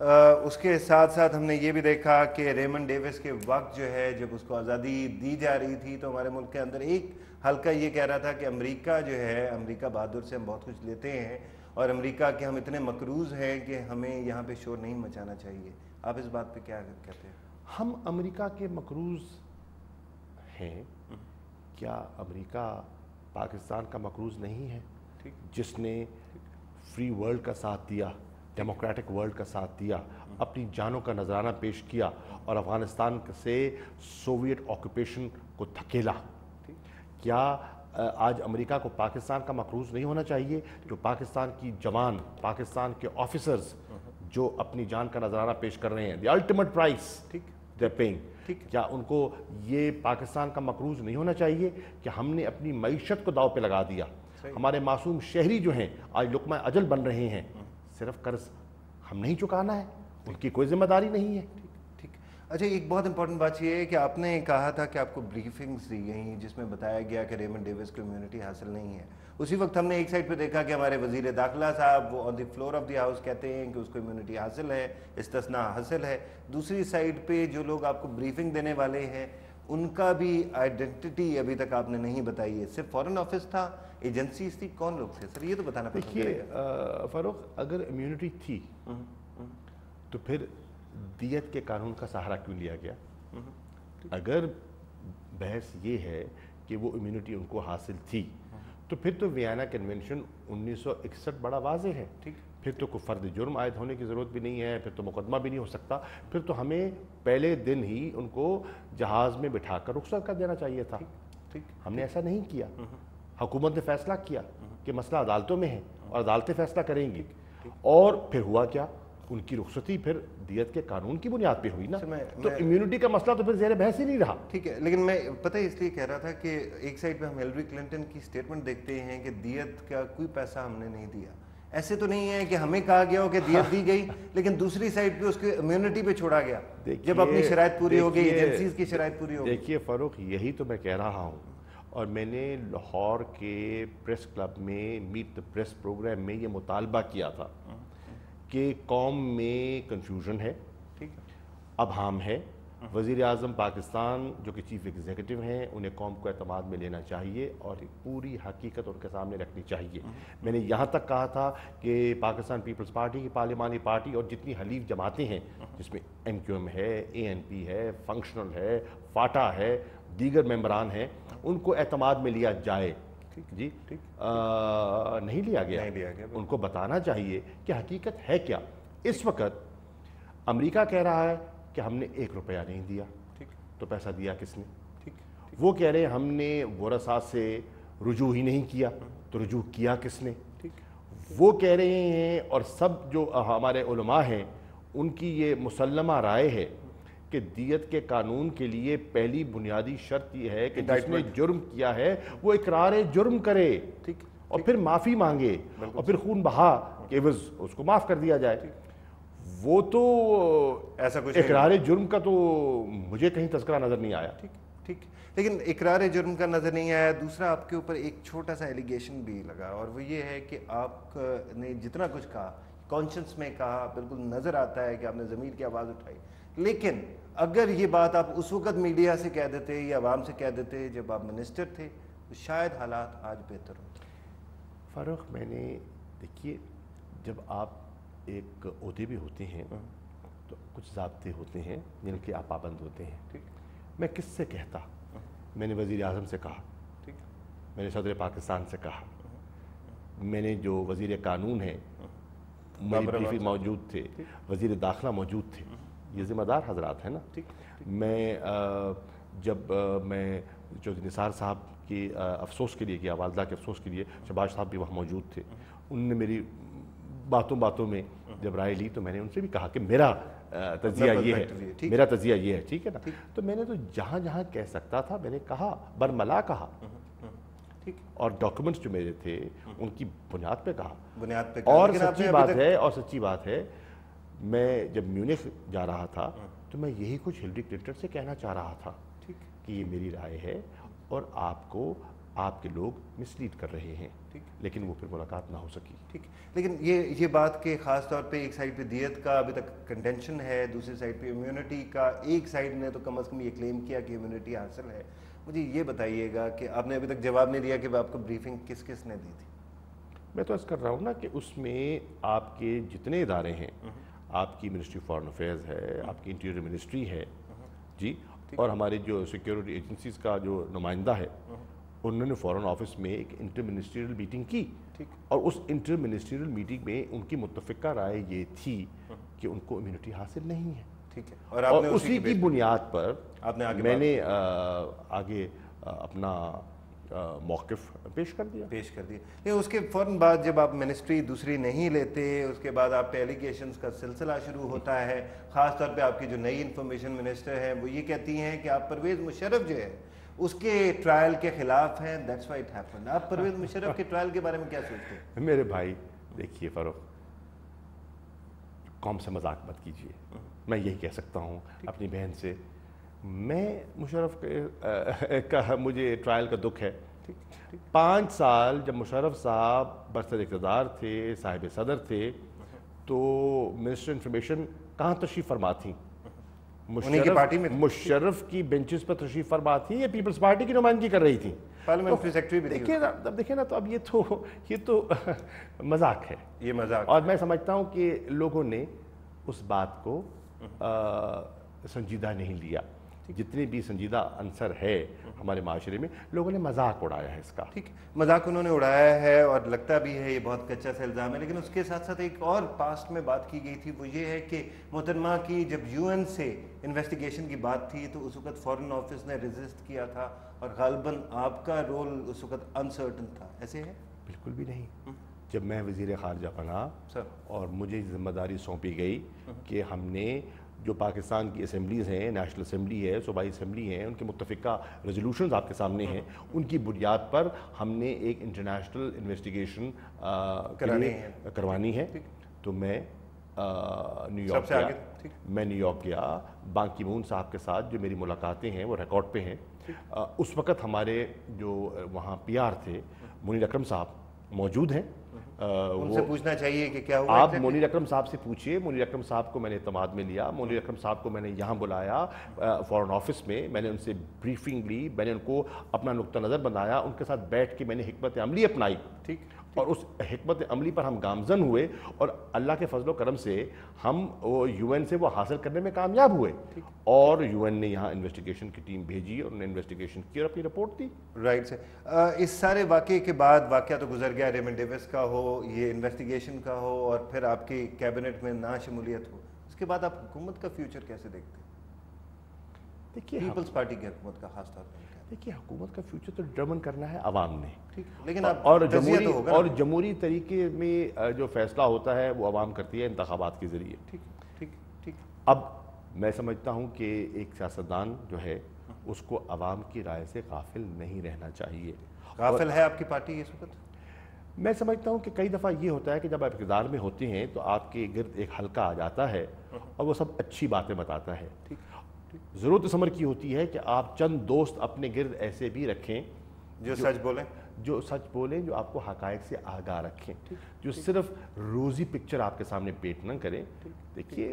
اس کے ساتھ ساتھ ہم نے یہ بھی دیکھا کہ ریمن ڈیوس کے وقت جو ہے جب اس کو آزادی دی جا رہی تھی تو ہمارے ملک کے اندر ایک حلقہ یہ کہہ رہا تھا کہ امریکہ جو ہے، امریکہ بہادر سے ہم بہت کچھ لیتے ہیں اور امریکہ کے ہم اتنے مقروض ہیں کہ ہمیں یہاں پہ شور نہیں مچانا چاہیے. آپ اس بات پہ کیا کہتے ہیں؟ ہم امریکہ کے مقروض ہیں. کیا امریکہ پاکستان کا مقروض نہیں ہے جس نے فری ورلڈ کا ساتھ دیا، ڈیموکریٹک ورلڈ کا ساتھ دیا، اپنی جانوں کا نذرانہ پیش کیا اور افغانستان سے سوویٹ آکوپیشن کو دھکیلا؟ کیا آج امریکہ کو پاکستان کا مقروض نہیں ہونا چاہیے؟ جو پاکستان کی جوان، پاکستان کے آفیسرز جو اپنی جان کا نذرانہ پیش کر رہے ہیں، the ultimate price they paying, کیا ان کو یہ پاکستان کا مقروض نہیں ہونا چاہیے کہ ہم نے اپنی معیشت کو داؤ پہ لگا دیا؟ ہمارے معصوم شہری جو ہیں آج لقمہ اجل بن رہے ہیں. صرف قرض ہم نہیں چکانا ہے، ان کی کوئی ذمہ داری نہیں ہے. ٹھیک. اچھا، ایک بہت امپورٹنٹ بات یہ ہے کہ آپ نے کہا تھا کہ آپ کو بریفنگز دی گئیں جس میں بتایا گیا کہ ریمن ڈیوس کو امیونٹی حاصل نہیں ہے. اسی وقت ہم نے ایک سائڈ پہ دیکھا کہ ہمارے وزیر داخلہ صاحب وہ آن دی فلور آف دی ہاؤس کہتے ہیں کہ اس کو امیونٹی حاصل ہے، استثناء حاصل ہے. دوسری سائڈ پہ جو لوگ آپ کو بریفنگ دینے والے ہیں ان کا بھی آئیڈینٹی ابھی تک آپ نے نہیں بتائی ہے. صرف فارن آفس تھا، ایجنسیز تھی، کون لوگ تھے سر؟ یہ تو بتانا پسند کرے گا. دیکھیے فاروق، اگر امیونٹی تھی تو پھر دیت کے قانون کا سہارا کیوں لیا گیا؟ اگر بحث یہ ہے کہ وہ امیونٹی ان کو حاصل تھی تو پھر تو ویانا کنونشن 1961 بڑا واضح ہے. پھر تو کوئی فرد جرم عائد ہونے کی ضرورت بھی نہیں ہے، پھر تو مقدمہ بھی نہیں ہو سکتا. پھر تو ہمیں پہلے دن ہی ان کو جہاز میں بٹھا کر رخصت کر دینا چاہیے تھا. ہم نے ایسا نہیں کیا. حکومت نے فیصلہ کیا کہ مسئلہ عدالتوں میں ہے اور عدالتیں فیصلہ کریں گی. اور پھر ہوا کیا؟ ان کی رخصتی پھر دیت کے قانون کی بنیاد پہ ہوئی نا. تو امیونٹی کا مسئلہ تو پھر زیر بحث ہی نہیں رہا. ٹھیک ہے، لیکن میں پتہ اس لیے کہہ رہا تھا کہ ایک سائڈ پہ ہم ہیلری کلنٹن کی سٹیٹمنٹ دیکھتے ہیں کہ دیت کا کوئی پیسہ ہم نے نہیں دیا. ایسے تو نہیں ہے کہ ہمیں کہا گیا ہو کہ دیت دی گئی لیکن دوسری سائڈ پہ اس کی امیونٹی پہ چھوڑا گیا جب اپنی شرائط پوری ہو گئی، ایجنسیز کی شرائط پوری ہو گئی. دیکھیے فاروق، یہی تو میں کہہ رہا ہوں. اور میں نے لاہور کے پریس کلب میں میٹ دا پریس پروگرام میں یہ مطالبہ کیا تھا کہ قوم میں کنفیوژن ہے، ابہام ہے. وزیر اعظم پاکستان جو کہ چیف ایگزیکٹو ہیں انہیں قوم کو اعتماد میں لینا چاہیے اور پوری حقیقت ان کے سامنے رکھنی چاہیے. میں نے یہاں تک کہا تھا کہ پاکستان پیپلز پارٹی کی پارلیمانی پارٹی اور جتنی حلیف جماعتیں ہیں جس میں ایم کیو ایم ہے، اے این پی ہے، فنکشنل ہے، فاٹا ہے، دیگر ممبران ہیں، ان کو اعتماد میں لیا جائے. جی نہیں لیا گیا. ان کو بتانا چاہیے کہ حقیقت ہے کیا. اس وقت امریکہ کہہ رہا ہے کہ ہم نے 1 روپیہ نہیں دیا. تو پیسہ دیا کس نے؟ وہ کہہ رہے ہیں ہم نے ورثاء سے رجوع ہی نہیں کیا. تو رجوع کیا کس نے؟ وہ کہہ رہے ہیں، اور سب جو ہمارے علماء ہیں ان کی یہ مسلمہ رائے ہے کہ دیت کے قانون کے لیے پہلی بنیادی شرط یہ ہے کہ جس نے جرم کیا ہے وہ اقرار جرم کرے اور پھر معافی مانگے اور پھر خون بہا کہ اس کو معاف کر دیا جائے. وہ تو ایسا کچھ اقرار جرم کا تو مجھے کہیں تذکرہ نظر نہیں آیا. ٹھیک، لیکن اقرار جرم کا نظر نہیں آیا. دوسرا آپ کے اوپر ایک چھوٹا سا ایلیگیشن بھی لگا اور وہ یہ ہے کہ آپ نے جتنا کچھ کہا کانشنس میں کہا، بالکل نظر آتا ہے کہ آپ نے ضمیر کی آواز اٹھائی. لیکن اگر یہ بات آپ اس وقت میڈیا سے کہہ دیتے یا عوام سے کہہ دیتے جب آپ منسٹر تھے تو شاید حالات آج بہتر ہوتے. فاروق، میں نے دیکھیے جب آپ ایک عہدے بھی ہوتے ہیں تو کچھ ضابطے ہوتے ہیں جن کے آپ پابند ہوتے ہیں. میں کس سے کہتا؟ میں نے وزیر اعظم سے کہا، میں نے صدر پاکستان سے کہا، میں نے جو وزیر قانون ہیں موجود تھے، وزیر داخلہ موجود تھے، یہ ذمہ دار حضرات ہیں نا. میں جب میں چودھری نثار صاحب کی افسوس کے لیے کیا، والدہ کے افسوس کے لیے، شہباز صاحب بھی وہاں موجود تھے. ان نے میری باتوں میں جب رائے لی تو میں نے ان سے بھی کہا کہ میرا تجزیہ یہ ہے، میرا تجزیہ یہ ہے. ٹھیک ہے نا. تو میں نے تو جہاں جہاں کہہ سکتا تھا میں نے کہا، برملا کہا. اور ڈاکومنٹس جو میرے تھے ان کی بنیاد پہ کہا. اور سچی بات ہے میں جب میونخ جا رہا تھا تو میں یہی کچھ ہلری کلنٹن سے کہنا چاہ رہا تھا کہ یہ میری رائے ہے اور آپ کو آپ کے لوگ مسلیڈ کر رہے ہیں، لیکن وہ پھر ملاقات نہ ہو سکی۔ ٹھیک، لیکن یہ بات کہ خاص طور پہ ایک سائڈ پہ دیت کا ابھی تک کنٹینشن ہے، دوسری سائڈ پہ امیونٹی کا، ایک سائڈ نے تو کم از کم یہ کلیم کیا کہ امیونٹی حاصل ہے۔ مجھے یہ بتائیے گا کہ آپ نے ابھی تک جواب نہیں دیا کہ آپ کو بریفنگ کس کس نے دی تھی؟ میں تو عرض کر رہا ہوں نا کہ اس میں آپ کے جتنے ادارے ہیں، آپ کی منسٹری فارن افیئرز ہے، آپ کی انٹیریئر منسٹری ہے جی، اور ہمارے جو سیکیورٹی ایجنسیز کا جو نمائندہ ہے، انہوں نے فارن آفس میں ایک انٹر منسٹریل میٹنگ کی، اور اس انٹر منسٹریل میٹنگ میں ان کی متفقہ رائے یہ تھی کہ ان کو امیونٹی حاصل نہیں ہے، ٹھیک ہے، اور اسی کی بنیاد پر میں نے آگے اپنا موقف پیش کر دیا۔ لیکن اس کے فوراً بعد جب آپ منسٹری دوسری نہیں لیتے، اس کے بعد آپ پہ ایلیگیشنز کا سلسلہ شروع ہوتا ہے، خاص طور پہ آپ کی جو نئی انفارمیشن منسٹر ہے وہ یہ کہتی ہیں کہ آپ پرویز مشرف جو ہے اس کے ٹرائل کے خلاف ہیں، دیٹس وائی اٹ ہیپنڈ۔ آپ پرویز مشرف کے ٹرائل کے بارے میں کیا سوچتے ہیں؟ میرے بھائی دیکھیے فاروق، قوم سے مذاق مت کیجیے، میں یہی کہہ سکتا ہوں اپنی بہن سے، میں مشرف کا مجھے ٹرائل کا دکھ ہے۔ 5 سال جب مشرف صاحب برسر اقتدار تھے، صاحب صدر تھے، تو منسٹر انفارمیشن کہاں تشریف فرما تھیں؟ مشرف کی بینچز پر تشریف فرما تھی یا پیپلز پارٹی کی نمائندگی کر رہی تھی؟ پارلیمنٹری سیکرٹری بھی دیکھیں نا، تو اب یہ تو مذاق ہے، یہ مذاق، اور میں سمجھتا ہوں کہ لوگوں نے اس بات کو سنجیدہ نہیں لیا۔ جتنے بھی سنجیدہ عنصر ہے ہمارے معاشرے میں، لوگوں نے مذاق اڑایا ہے اس کا۔ ٹھیک، مذاق انہوں نے اڑایا ہے، اور لگتا بھی ہے یہ بہت کچا سا الزام ہے، لیکن اس کے ساتھ ساتھ ایک اور پاسٹ میں بات کی گئی تھی، وہ یہ ہے کہ محترمہ کی جب UN سے انویسٹیگیشن کی بات تھی تو اس وقت فارن آفس نے ریزسٹ کیا تھا، اور غالباً آپ کا رول اس وقت انسرٹن تھا، ایسے ہے؟ بالکل بھی نہیں۔ جب میں وزیر خارجہ بنا اور مجھے ذمہ داری سونپی گئی کہ ہم نے جو پاکستان کی اسمبلیز ہیں، نیشنل اسمبلی ہے، صوبائی اسمبلی ہیں، ان کے متفقہ ریزولوشنز آپ کے سامنے ہیں، ان کی بنیاد پر ہم نے ایک انٹرنیشنل انویسٹیگیشن کروانی ہے، تو میں نیو یارک گیا، بان کی مون صاحب کے ساتھ جو میری ملاقاتیں ہیں وہ ریکارڈ پہ ہیں۔ اس وقت ہمارے جو وہاں PR تھے منیر اکرم صاحب موجود ہیں، ان سے پوچھنا چاہیے کہ کیا ہوا۔ آپ منیر اکرم صاحب سے پوچھئے، منیر اکرم صاحب کو میں نے اعتماد میں لیا، منیر اکرم صاحب کو میں نے یہاں بلایا فارن آفس میں، میں نے ان سے بریفنگ لی، میں نے ان کو اپنا نقطہ نظر بنایا، ان کے ساتھ بیٹھ کے میں نے حکمت عملی اپنائی، اور اس حکمت عملی پر ہم گامزن ہوئے، اور اللہ کے فضل و کرم سے ہم UN سے وہ حاصل کرنے میں کامیاب ہوئے، اور UN نے یہاں انویسٹیگیشن کی ٹیم بھیجی، اور انہوں نے انویسٹیگیشن کی اور اپنی رپورٹ دی۔ رائٹ سے اس سارے واقعے کے بعد، واقعہ تو گزر گیا، ریمنڈ ڈیوس کا ہو، یہ انویسٹیگیشن کا ہو، اور پھر آپ کی کیبنٹ میں نا شمولیت ہو، اس کے بعد آپ حکومت کا فیوچر کیسے دیکھتے ہیں؟ دیکھیے پیپلز پارٹی کی حکومت کا خاص طور پر دیکھیے، حکومت کا فیوچر تو ڈٹرمن کرنا ہے عوام نے، لیکن اور جمہوری طریقے میں جو فیصلہ ہوتا ہے وہ عوام کرتی ہے انتخابات کے ذریعے۔ اب میں سمجھتا ہوں کہ ایک سیاستدان جو ہے اس کو عوام کی رائے سے غافل نہیں رہنا چاہیے۔ غافل ہے آپ کی پارٹی اس وقت؟ میں سمجھتا ہوں کہ کئی دفعہ یہ ہوتا ہے کہ جب آپ اقتدار میں ہوتے ہیں تو آپ کے گرد ایک حلقہ آ جاتا ہے اور وہ سب اچھی باتیں بتاتا ہے۔ ضرورت اس امر کی ہوتی ہے کہ آپ چند دوست اپنے گرد ایسے بھی رکھیں جو سچ بولیں، جو آپ کو حقائق سے آگاہ رکھیں، جو صرف روزی پکچر آپ کے سامنے پیٹ نہ کریں۔ دیکھیے،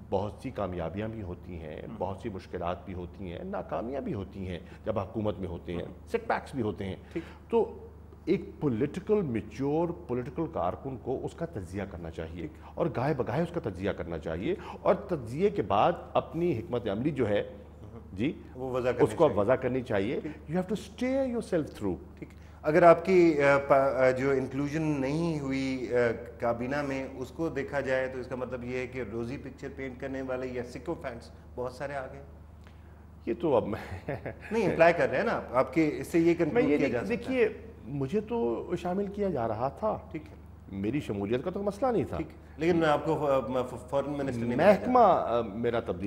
بہت سی کامیابیاں بھی ہوتی ہیں، بہت سی مشکلات بھی ہوتی ہیں، ناکامیاں بھی ہوتی ہیں، جب حکومت میں ہوتے ہیں سیٹ بیکس بھی ہوتے ہیں، تو ایک پولیٹیکل میچور پولیٹیکل کارکن کو اس کا تجزیہ کرنا چاہیے، اور گاہے بگاہے اس کا تجزیہ کرنا چاہیے، اور تجزیے کے بعد اپنی حکمت عملی جو ہے جی اس کو وضع کرنی چاہیے۔ You have to steer yourself through. اگر آپ کی جو انکلوژن نہیں ہوئی کابینہ میں، اس کو دیکھا جائے تو اس کا مطلب یہ ہے کہ روزی پکچر پینٹ کرنے والے یا سکو فینس بہت سارے آ گئے۔ یہ تو اب نہیں امپلائی کر رہے ہیں نا آپ کے، اس سے یہ کنکلوڈ کیا جا سکتا ہے۔ دیکھیے، مجھے تو شامل کیا جا رہا تھا، ٹھیک ہے، میری شمولیت کا تو مسئلہ نہیں تھا، لیکن میں آپ کو فورن منسٹر محکمہ میرا تبدیل